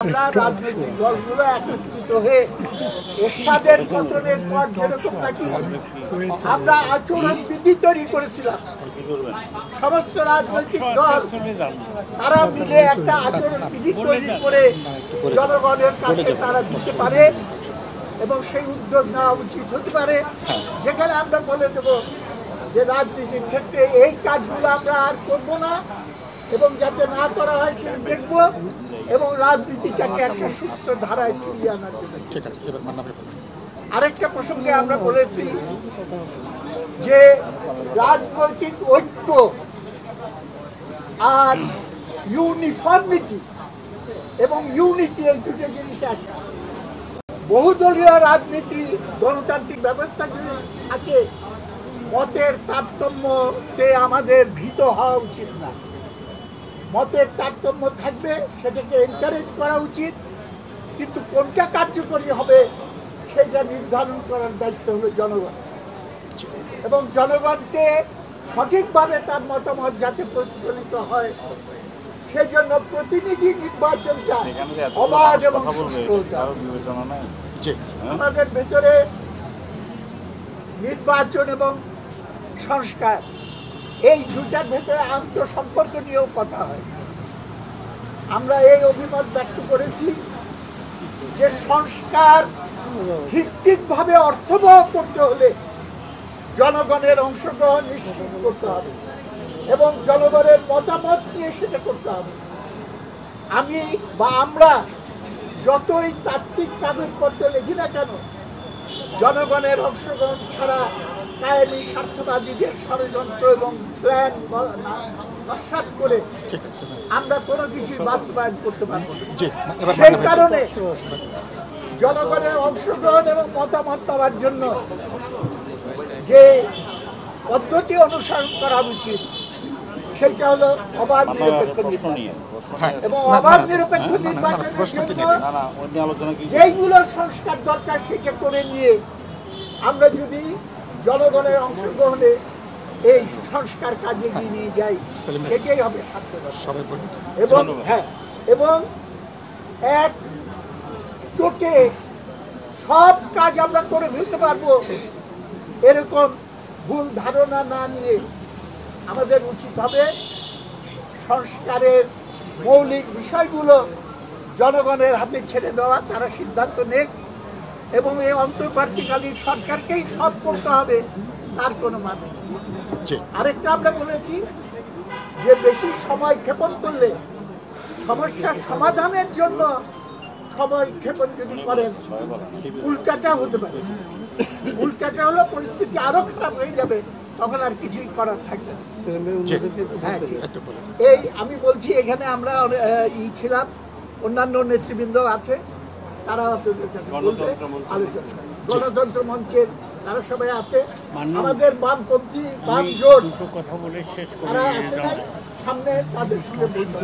আমরা রাজনৈতিক দলগুলো একত্রিত হয়ে এরশাদের পতনের পর যেরকম নাকি আমরা আচরণ বিধি তৈরি করেছিলাম, সমস্ত রাজনৈতিক দল তারা মিলে একটা আচরণ বিধি তৈরি করে জনগণের কাছে তারা দিতে পারে এবং সেই উদ্যোগ নেওয়া উচিত হতে পারে, যেখানে আমরা বলে দেব যে রাজনীতির ক্ষেত্রে এই কাজগুলো আমরা আর করব না এবং যাতে না করা হয় সেটা দেখব এবং রাজনীতিটাকে একটা সুস্থ ধারায় ফিরিয়ে আনার জন্য। আরেকটা প্রসঙ্গে আমরা বলেছি যে রাজনৈতিক ঐক্য আর ইউনিফর্মিটি এবং ইউনিটি এই দুটো জিনিস আছে। বহুদলীয় রাজনীতি গণতান্ত্রিক ব্যবস্থা যদি থাকে, মতের তারতম্যতে আমাদের ভীত হওয়া উচিত না। মতের তারতম্য থাকবে, সেটাকে এনকারেজ করা উচিত, কিন্তু কোনটা কার্যকরী হবে সেটা নির্ধারণ করার দায়িত্ব হলো জনগণ এবং জনগণকে সঠিকভাবে তার মতামত যাতে প্রতিফলিত হয় সেই জন্য প্রতিনিধি নির্বাচনটা অবাধ এবং সুষ্ঠু হতে হবে। আমাদের ভেতরে নির্বাচন এবং সংস্কার এই দুটার ভেতরে আন্তঃসম্পর্ক নিয়েও কথা হয়। আমরা এই অভিমত ব্যক্ত করেছি যে সংস্কার ঠিকভাবে অর্থবহ করতে হলে জনগণের অংশগ্রহণ নিশ্চিত করতে হবে এবং জনগণের মতামত নিয়ে সেটা করতে হবে। আমি বা আমরা যতই তাত্ত্বিক কাগজপত্র লিখি না কেন, জনগণের অংশগ্রহণ ছাড়া কায়েমি স্বার্থবাদীদের ষড়যন্ত্র এবং প্ল্যান নস্যাৎ করে আমরা কোনো কিছু বাস্তবায়ন করতে পারব না। সেই কারণে জনগণের অংশগ্রহণ এবং মতামত পাওয়ার জন্য যে পদ্ধতি অনুসরণ করা উচিত সেইটা হলো অবাধ নিরপেক্ষ নির্বাচন এবং অবাধ নিরপেক্ষ নির্বাচনের জন্য যেইগুলো সংস্কার দরকার সেটা করে নিয়ে আমরা যদি জনগণের অংশগ্রহণে এই সংস্কার কাজে এগিয়ে নিয়ে যাই সেটাই হবে সার্থক। এবং এবং এক চোটে সব কাজ আমরা করে ফেলতে পারবো এরকম ভুল ধারণা না নিয়ে আমাদের উচিত হবে সংস্কারের মৌলিক বিষয়গুলো জনগণের হাতে ছেড়ে দেওয়া, তারা সিদ্ধান্ত নেক এবং এই অন্তর্বর্তীকালীন সরকারকেই সব করতে হবে, তার কোনো মানে নেই। আরেকটা আমরা বলেছি যে বেশি সময় ক্ষেপণ করলে সমস্যার সমাধানের জন্য সময় ক্ষেপণ যদি করেন উল্টাটা হতে পারে। উল্টাটা হলো পরিস্থিতি আরো খারাপ হয়ে যাবে, তখন আর কিছুই করার থাকবে না। এই আমি বলছি এখানে আমরা ছিলাম, অন্যান্য নেতৃবৃন্দ আছে, তারা গণতন্ত্র মঞ্চের তারা সবাই আছে, আমাদের বামপন্থী বাম জোট তারা আসে নাই, সামনে তাদের সঙ্গে বৈঠক।